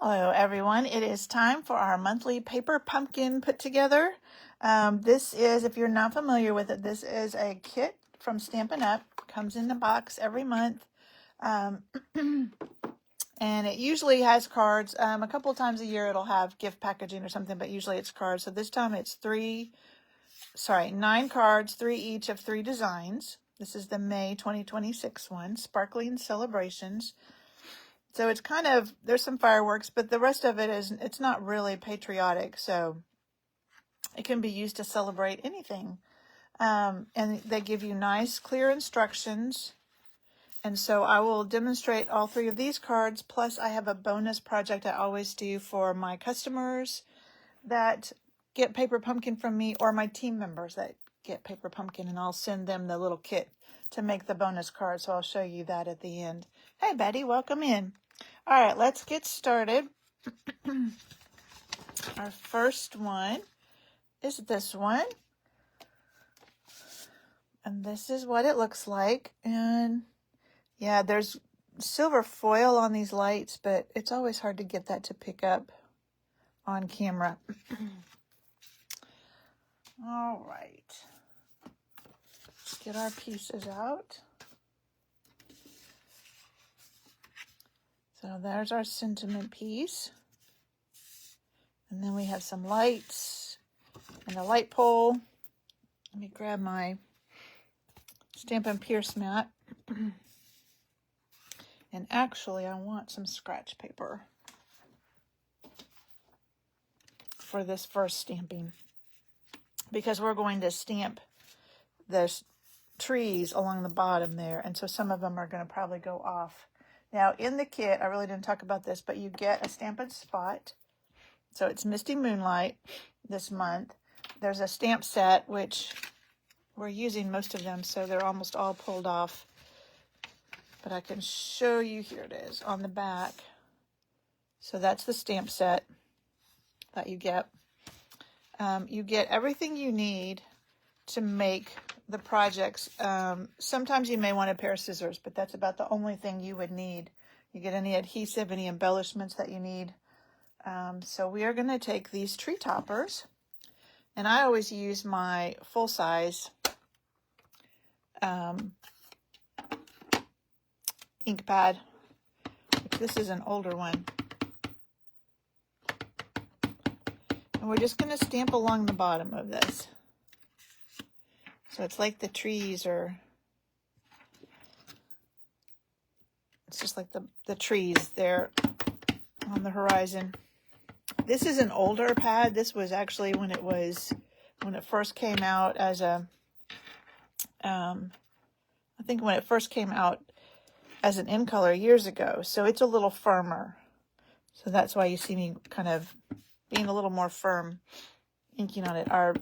Hello everyone, it is time for our monthly paper pumpkin put together. This is, if you're not familiar with it, this is a kit from Stampin' Up. Comes in the box every month. And it usually has cards. A couple times a year it'll have gift packaging or something, but usually it's cards. So this time it's 9 cards, 3 each of 3 designs. This is the May 2026 one, Sparkling Celebrations. So it's kind of, there's some fireworks, but the rest of it it's not really patriotic. So it can be used to celebrate anything. And they give you nice, clear instructions. And so I will demonstrate all 3 of these cards. Plus I have a bonus project I always do for my customers that get Paper Pumpkin from me, or my team members that get Paper Pumpkin, and I'll send them the little kit to make the bonus card. So I'll show you that at the end. Hey Betty, welcome in. All right, let's get started. Our first one is this one. And this is what it looks like. And yeah, there's silver foil on these lights, but it's always hard to get that to pick up on camera. All right. Let's get our pieces out. So there's our sentiment piece. And then we have some lights and a light pole. Let me grab my Stampin' Pierce mat. And actually, I want some scratch paper for this first stamping, because we're going to stamp the trees along the bottom there. And so some of them are going to probably go off. Now, in the kit, I really didn't talk about this, but you get a Stampin' Spot. So it's Misty Moonlight this month. There's a stamp set, which we're using most of them, so they're almost all pulled off. But I can show you, here it is, on the back. So that's the stamp set that you get. You get everything you need to make the projects. Sometimes you may want a pair of scissors, but that's about the only thing you would need. You get any adhesive, any embellishments that you need. So we are going to take these tree toppers, and I always use my full-size ink pad. This is an older one. And we're just going to stamp along the bottom of this. So it's like the trees are, it's just like the trees there on the horizon. This is an older pad. This was actually when it first came out as a, I think when it first came out as an in color years ago. So it's a little firmer. So that's why you see me kind of being a little more firm inking on it. Our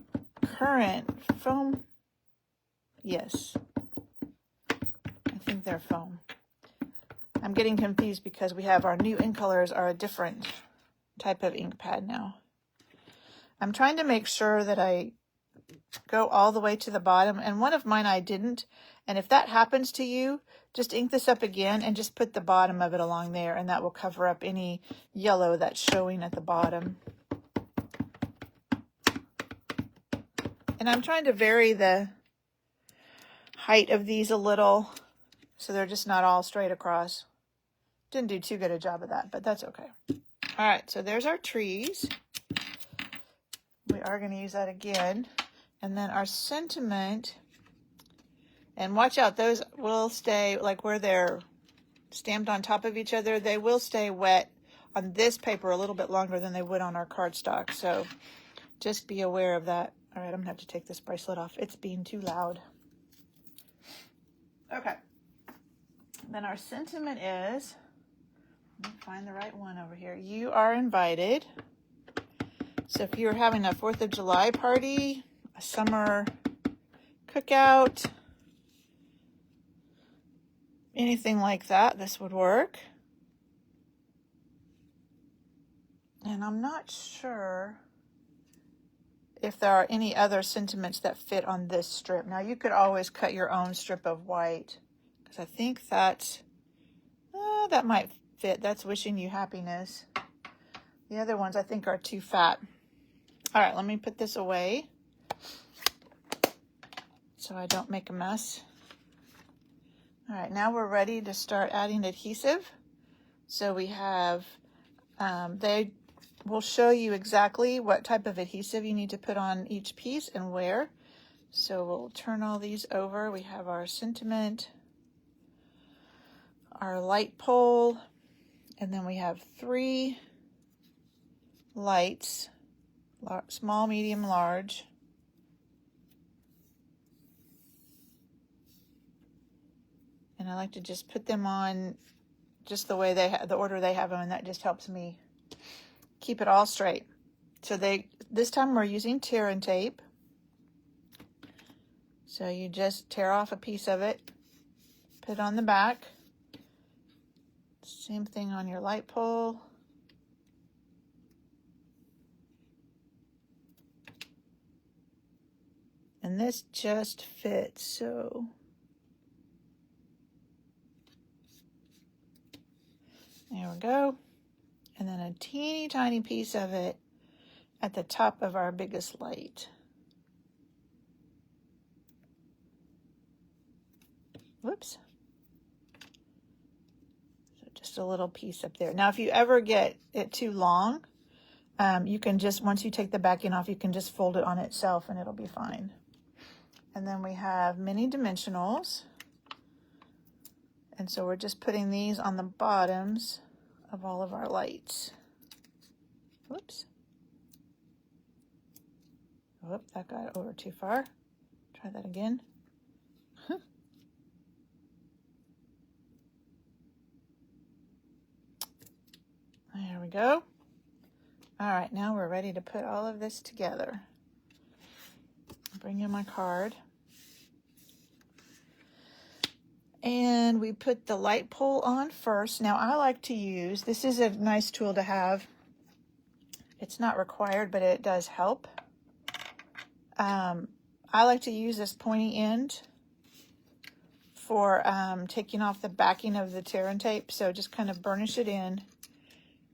current foam, yes, I think they're foam. I'm getting confused because we have our new ink colors are a different type of ink pad now. I'm trying to make sure that I go all the way to the bottom, and one of mine I didn't. And if that happens to you, just ink this up again and just put the bottom of it along there, and that will cover up any yellow that's showing at the bottom. And I'm trying to vary the height of these a little, so they're just not all straight across. Didn't do too good a job of that, but that's okay. All right, so there's our trees. We are going to use that again. And then our sentiment, and watch out, those will stay, like where they're stamped on top of each other, they will stay wet on this paper a little bit longer than they would on our cardstock. So just be aware of that. All right, I'm going to have to take this bracelet off. It's being too loud. Okay. Then our sentiment is, let me find the right one over here. You are invited. So if you're having a 4th of July party, a summer cookout, anything like that, this would work. And I'm not sure if there are any other sentiments that fit on this strip. Now you could always cut your own strip of white, because I think that might fit. That's wishing you happiness. The other ones I think are too fat. All right, let me put this away so I don't make a mess. All right, now we're ready to start adding adhesive. So we have, they will show you exactly what type of adhesive you need to put on each piece and where. So we'll turn all these over. We have our sentiment, our light pole, and then we have 3 lights, small, medium, large. And I like to just put them on just the way the order they have them, and that just helps me keep it all straight. So this time we're using tear and tape. So you just tear off a piece of it, put it on the back. Same thing on your light pole. And this just fits, so there we go. And then a teeny tiny piece of it at the top of our biggest light. Whoops. So just a little piece up there. Now, if you ever get it too long, you can just, once you take the backing off, you can just fold it on itself and it'll be fine. And then we have mini dimensionals. And so we're just putting these on the bottoms of all of our lights. Whoops. Whoop, that got over too far. Try that again. There we go. All right, now we're ready to put all of this together. Bring in my card. And we put the light pole on first. Now I like to use, this is a nice tool to have. It's not required, but it does help. I like to use this pointy end for taking off the backing of the tear and tape. So just kind of burnish it in.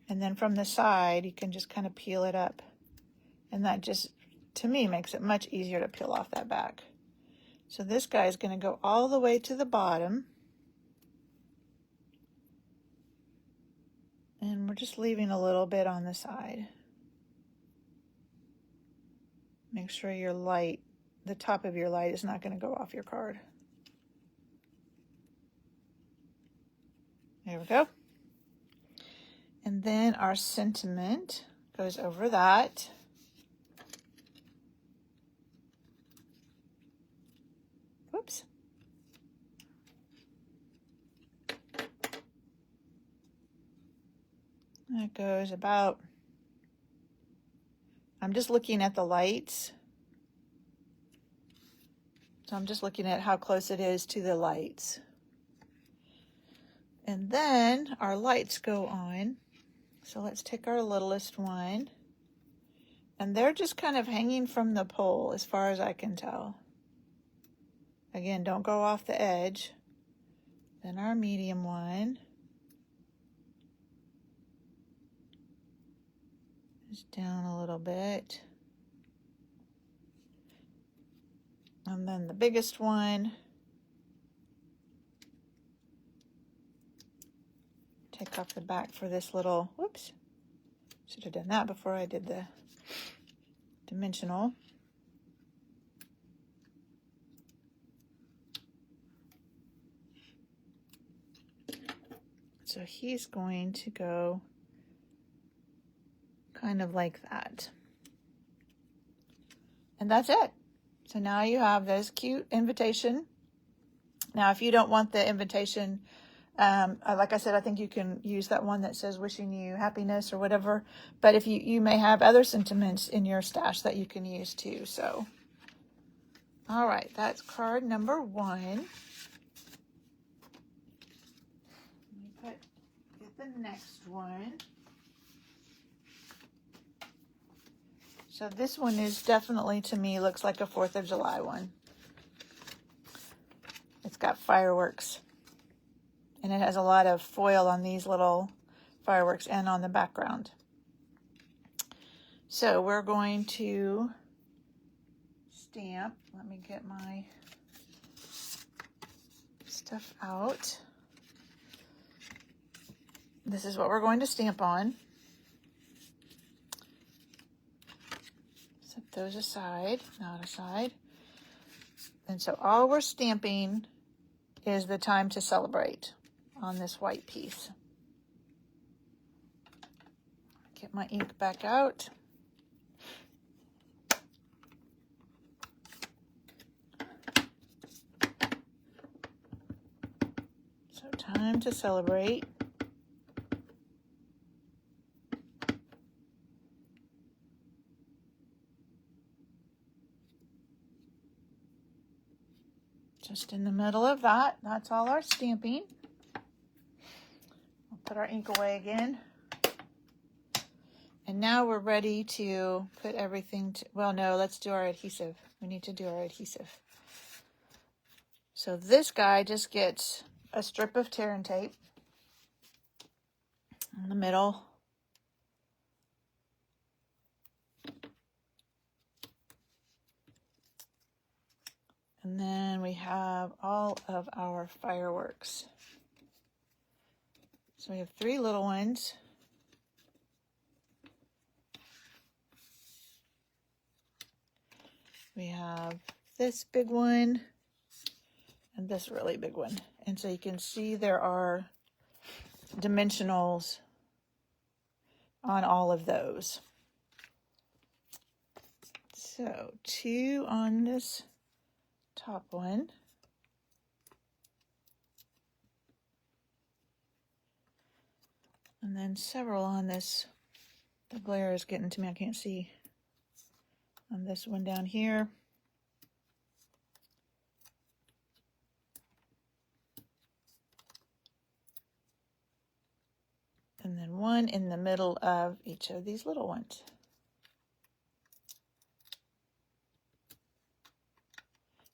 And then from the side, you can just kind of peel it up. And that just, to me, makes it much easier to peel off that back. So this guy is going to go all the way to the bottom. And we're just leaving a little bit on the side. Make sure your light, the top of your light is not going to go off your card. There we go. And then our sentiment goes over that. Whoops. That goes about, I'm just looking at the lights. So I'm just looking at how close it is to the lights. And then our lights go on. So let's take our littlest one. And they're just kind of hanging from the pole as far as I can tell. Again, don't go off the edge. Then our medium one is down a little bit. And then the biggest one, take off the back for this little, whoops, should have done that before I did the dimensional. So he's going to go kind of like that. And that's it. So now you have this cute invitation. Now, if you don't want the invitation, like I said, I think you can use that one that says wishing you happiness or whatever. But if you may have other sentiments in your stash that you can use too. So, all right, that's card number 1. Let me get the next one. So this one is definitely, to me, looks like a 4th of July one. It's got fireworks. And it has a lot of foil on these little fireworks and on the background. So we're going to stamp. Let me get my stuff out. This is what we're going to stamp on. Set those aside, not aside. And so all we're stamping is the time to celebrate on this white piece. Get my ink back out. So time to celebrate. Just in the middle of that, that's all our stamping. We'll put our ink away again. And now we're ready to put everything to, well, no, let's do our adhesive. We need to do our adhesive. So this guy just gets a strip of tear and tape in the middle. And then we have all of our fireworks. So we have 3 little ones. We have this big one and this really big one. And so you can see there are dimensionals on all of those. So 2 on this top one. And then several on this. The glare is getting to me, I can't see. On this one down here. And then 1 in the middle of each of these little ones.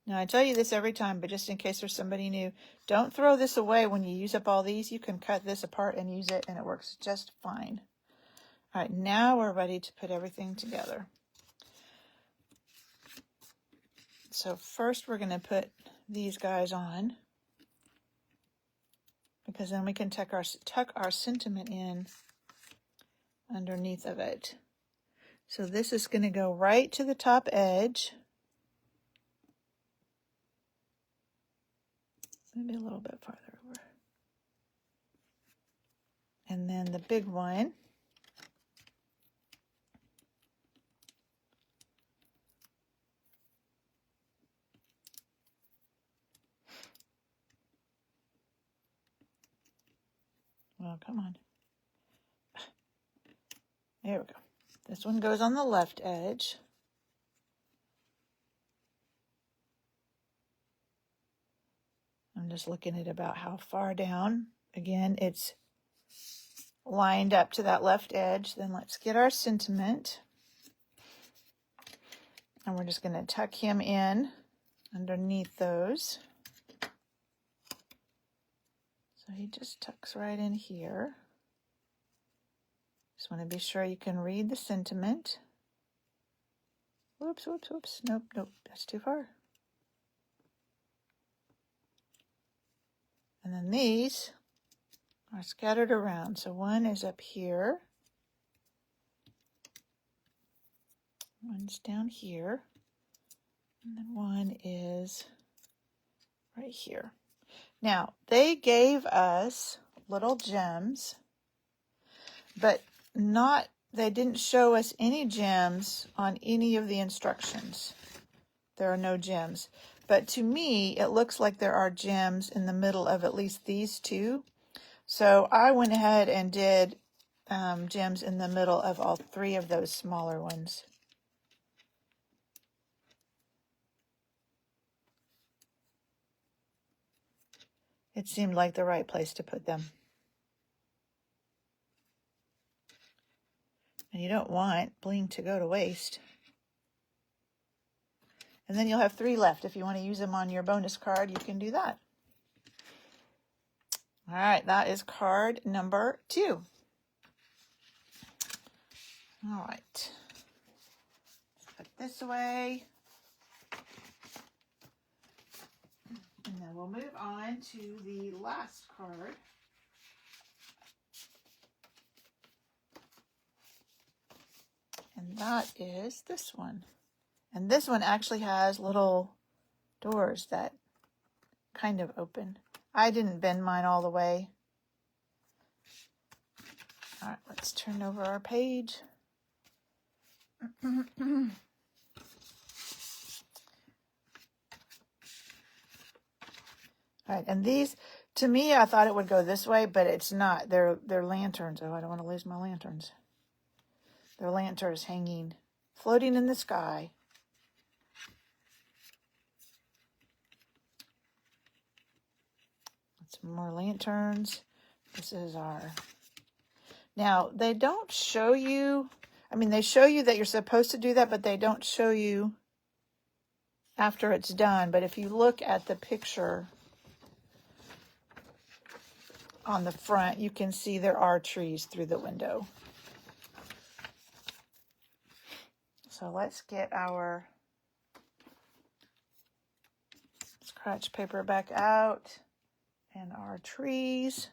Now I tell you this every time, but just in case there's somebody new, don't throw this away when you use up all these. You can cut this apart and use it and it works just fine. All right, now we're ready to put everything together. So first we're going to put these guys on, because then we can tuck our sentiment in underneath of it. So this is going to go right to the top edge. Maybe a little bit farther over. And then the big one. Well, come on. There we go. This one goes on the left edge. I'm just looking at about how far down. Again, it's lined up to that left edge. Then let's get our sentiment. And we're just going to tuck him in underneath those. So he just tucks right in here. Just want to be sure you can read the sentiment. Whoops, whoops, whoops. Nope, nope, that's too far. And then these are scattered around. So one is up here. One's down here. And then one is right here. Now, they gave us little gems, but they didn't show us any gems on any of the instructions. There are no gems. But to me, it looks like there are gems in the middle of at least these 2. So I went ahead and did gems in the middle of all 3 of those smaller ones. It seemed like the right place to put them. And you don't want bling to go to waste. And then you'll have 3 left. If you want to use them on your bonus card, you can do that. All right, that is card number 2. All right. this away. And then we'll move on to the last card. And that is this one. And this one actually has little doors that kind of open. I didn't bend mine all the way. All right, let's turn over our page. All right, and these, to me, I thought it would go this way, but it's not. They're lanterns. Oh, I don't want to lose my lanterns. They're lanterns hanging, floating in the sky. Some more lanterns. This is our... Now, they don't show you... I mean, they show you that you're supposed to do that, but they don't show you after it's done. But if you look at the picture on the front, you can see there are trees through the window. So let's get our scratch paper back out and our trees.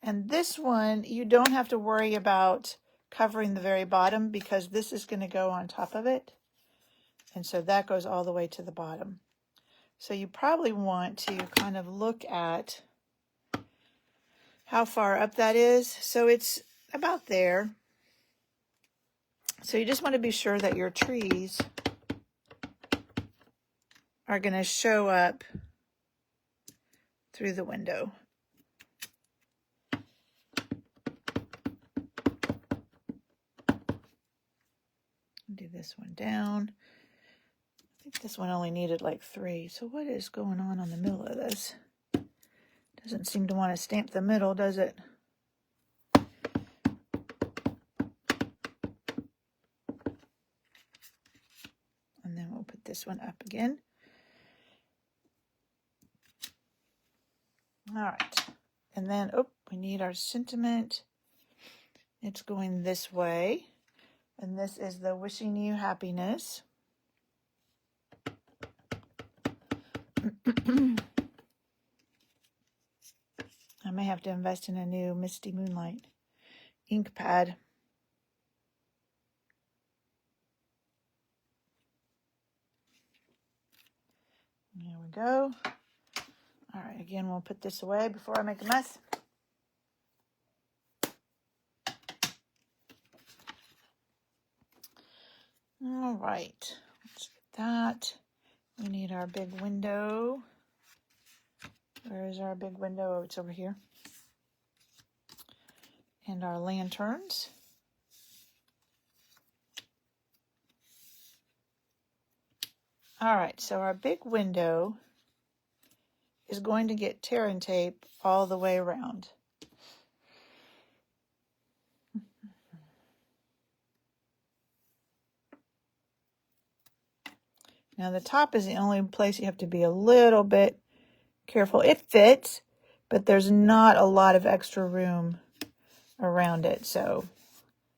And this one, you don't have to worry about covering the very bottom because this is going to go on top of it. And so that goes all the way to the bottom. So you probably want to kind of look at how far up that is. So it's about there. So you just want to be sure that your trees are going to show up through the window. Do this one down. I think this one only needed like 3. So what is going on the middle of this? Doesn't seem to want to stamp the middle, does it? And then we'll put this one up again. All right. And then, we need our sentiment. It's going this way. And this is the wishing you happiness. I may have to invest in a new Misty Moonlight ink pad. There we go. All right, again, we'll put this away before I make a mess. All right, let's get that. We need our big window. Where is our big window? Oh, it's over here. And our lanterns. All right, so our big window is going to get tear and tape all the way around. Now the top is the only place you have to be a little bit careful. It fits, but there's not a lot of extra room around it, so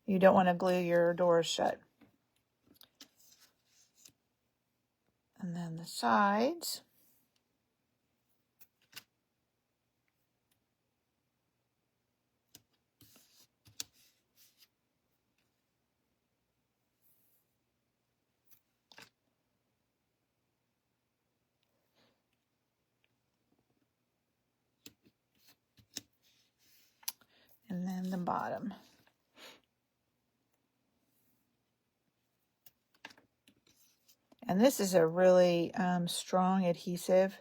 you don't want to glue your doors shut. And then the sides. And then the bottom. And this is a really strong adhesive.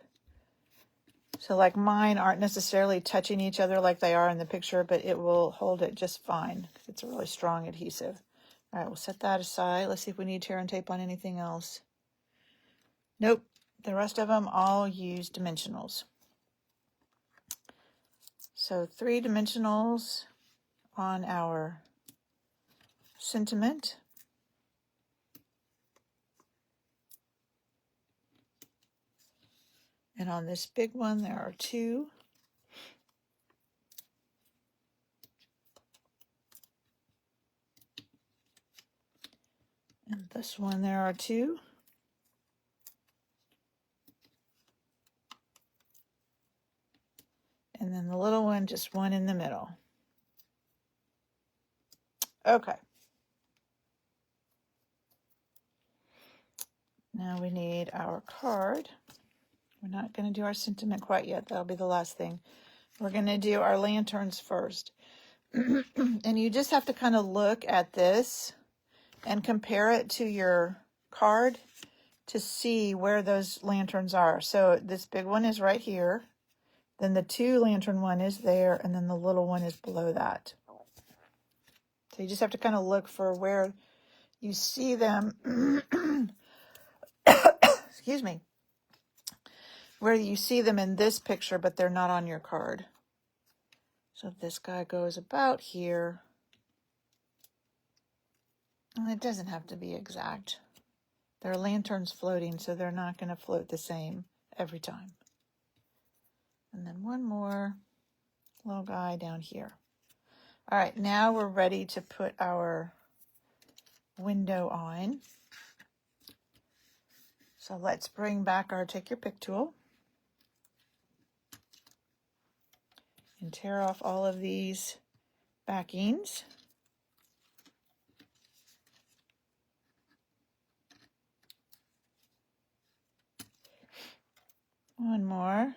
So like mine aren't necessarily touching each other like they are in the picture, but it will hold it just fine because it's a really strong adhesive. All right, we'll set that aside. Let's see if we need tear and tape on anything else. Nope. The rest of them all use dimensionals. So 3 dimensionals on our sentiment. And on this big one, there are 2. And this one, there are 2. And then the little one, just 1 in the middle. Okay. Now we need our card. We're not going to do our sentiment quite yet. That'll be the last thing. We're going to do our lanterns first. And you just have to kind of look at this and compare it to your card to see where those lanterns are. So this big one is right here. Then the 2 lantern one is there. And then the little one is below that. So you just have to kind of look for where you see them. Excuse me. Where you see them in this picture, but they're not on your card. So this guy goes about here. And it doesn't have to be exact. They're lanterns floating, so they're not going to float the same every time. And then one more little guy down here. All right, now we're ready to put our window on. So let's bring back our Take Your Pick tool. And tear off all of these backings. One more.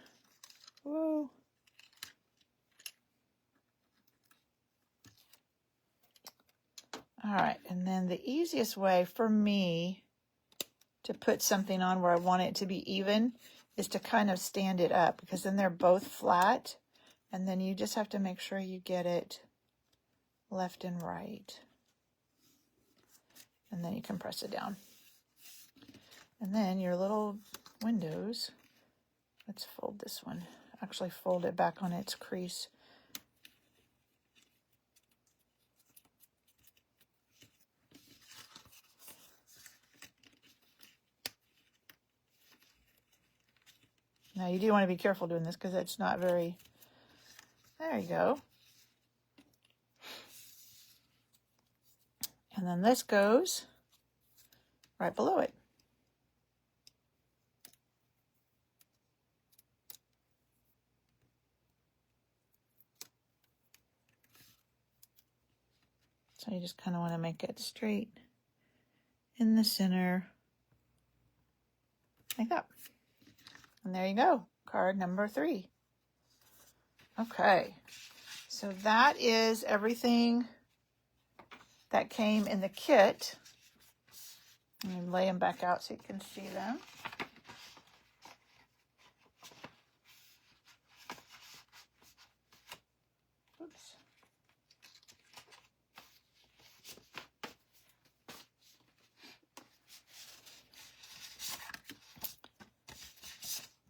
Whoa. All right, and then the easiest way for me to put something on where I want it to be even is to kind of stand it up, because then they're both flat. And then you just have to make sure you get it left and right. And then you can press it down. And then your little windows, let's fold this one. Actually fold it back on its crease. Now you do want to be careful doing this because it's not very... There you go. And then this goes right below it. So you just kind of want to make it straight in the center, like that. And there you go, card number 3. Okay, so that is everything that came in the kit. Let me lay them back out so you can see them. Oops.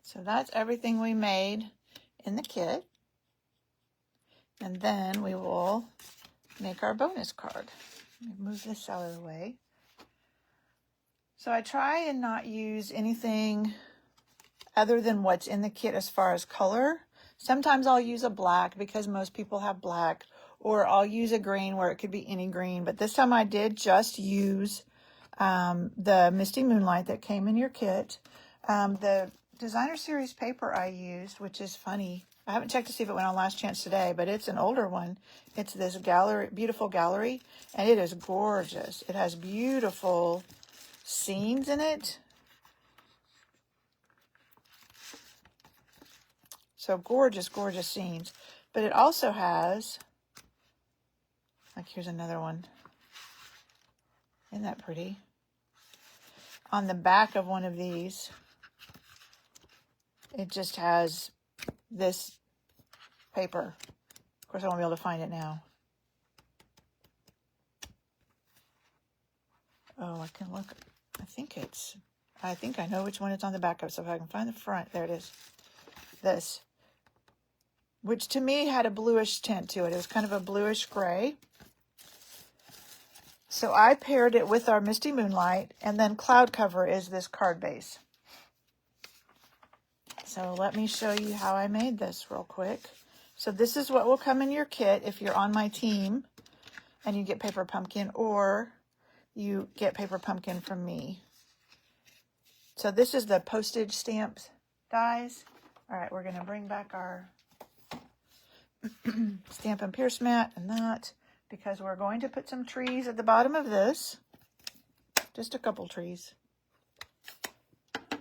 So that's everything we made in the kit. And then we will make our bonus card. Let me move this out of the way. So I try and not use anything other than what's in the kit as far as color. Sometimes I'll use a black because most people have black, or I'll use a green where it could be any green. But this time I did just use the Misty Moonlight that came in your kit. The Designer Series paper I used, which is funny. I haven't checked to see if it went on Last Chance today, but it's an older one. It's this gallery, beautiful gallery, and it is gorgeous. It has beautiful scenes in it. So gorgeous, gorgeous scenes. But it also has, like here's another one. Isn't that pretty? On the back of one of these, it just has this paper. Of course, I won't be able to find it now. Oh, I can look. I think I know which one it's on the back of. So if I can find the front, there it is. This, which to me had a bluish tint to it. It was kind of a bluish gray. So I paired it with our Misty Moonlight, and then Cloud Cover is this card base. So let me show you how I made this real quick. So this is what will come in your kit if you're on my team and you get Paper Pumpkin, or you get Paper Pumpkin from me. So this is the postage stamps dies. All right, we're going to bring back our Stampin' Pierce mat and that, because we're going to put some trees at the bottom of this. Just a couple trees. Let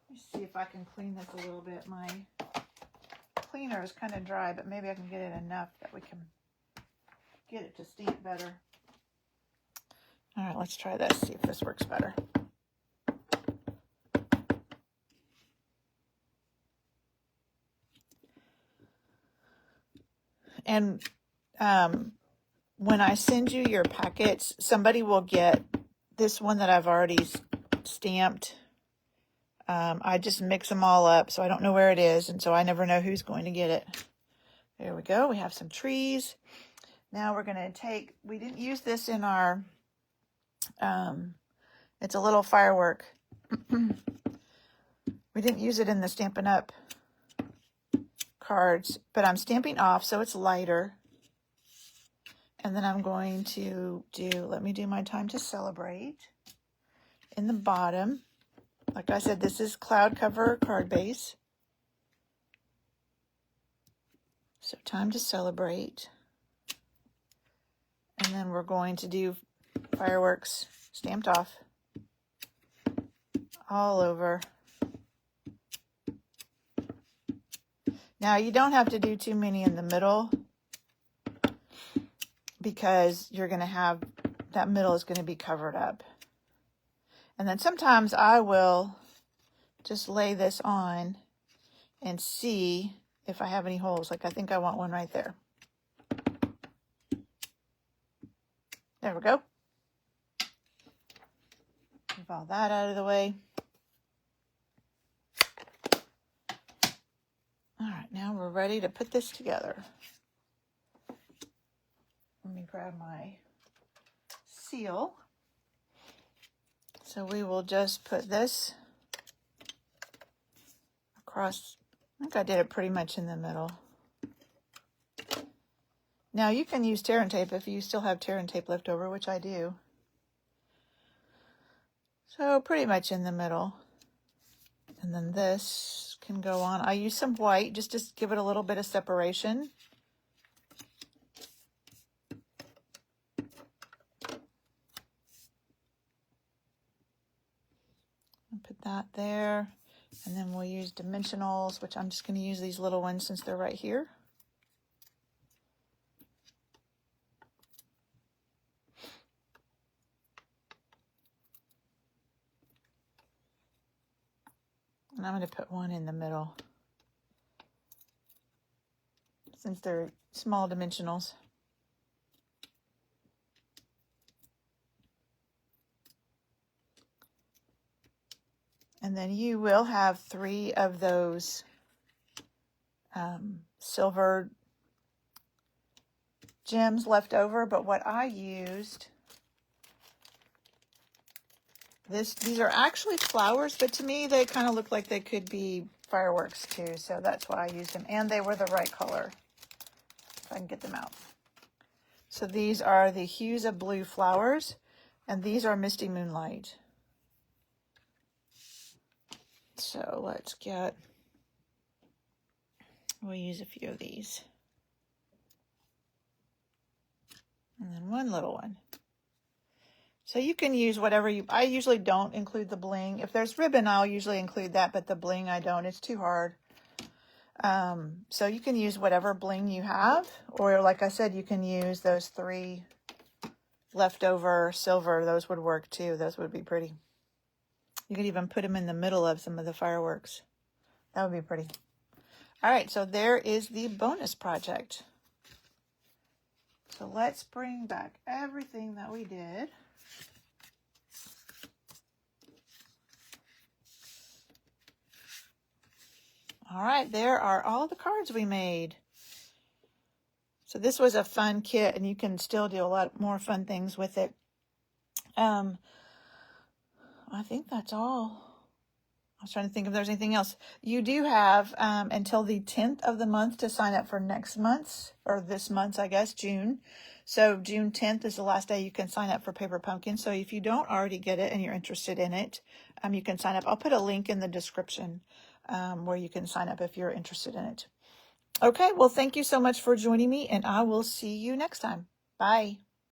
me see if I can clean this a little bit. My cleaner is kind of dry, but maybe I can get it enough that we can get it to stamp better. All right, let's try this, see if this works better. And when I send you your packets, somebody will get this one that I've already stamped. I just mix them all up, so I don't know where it is, and so I never know who's going to get it. There we go. We have some trees. Now we're going to take, we didn't use this in our, it's a little firework. We didn't use it in the Stampin' Up! Cards, but I'm stamping off so it's lighter. And then I'm going to let me do my time to celebrate in the bottom. Like I said, this is cloud cover card base. So time to celebrate. And then we're going to do fireworks stamped off all over. Now, you don't have to do too many in the middle because you're going to have, that middle is going to be covered up. And then sometimes I will just lay this on and see if I have any holes. Like I think I want one right there. There we go. Move all that out of the way. All right, now we're ready to put this together. Let me grab my seal. So we will just put this across. I think I did it pretty much in the middle. Now you can use tear and tape if you still have tear and tape left over, which I do. So pretty much in the middle. And then this can go on. I use some white just to give it a little bit of separation. And put that there. And then we'll use dimensionals, which I'm just going to use these little ones since they're right here. And I'm going to put one in the middle since they're small dimensionals. And then you will have 3 of those silver gems left over. But what I used, these are actually flowers, but to me they kind of look like they could be fireworks too. So that's why I used them. And they were the right color. If I can get them out. So these are the Hues of Blue flowers. And these are Misty Moonlight. So let's get, we'll use a few of these. And then one little one. So you can use whatever I usually don't include the bling. If there's ribbon, I'll usually include that, but the bling I don't. It's too hard. So you can use whatever bling you have, or like I said, you can use those 3 leftover silver. Those would work too. Those would be pretty. You could even put them in the middle of some of the fireworks. That would be pretty. All right, so there is the bonus project. So let's bring back everything that we did. All right, there are all the cards we made. So this was a fun kit, and you can still do a lot more fun things with it. I think that's all was trying to think if there's anything else. You do have until the 10th of the month to sign up for next month's, or this month's, I guess, June. So June 10th is the last day you can sign up for Paper Pumpkin. So if you don't already get it and you're interested in it, you can sign up. I'll put a link in the description where you can sign up if you're interested in it. Okay, well, thank you so much for joining me, and I will see you next time. Bye.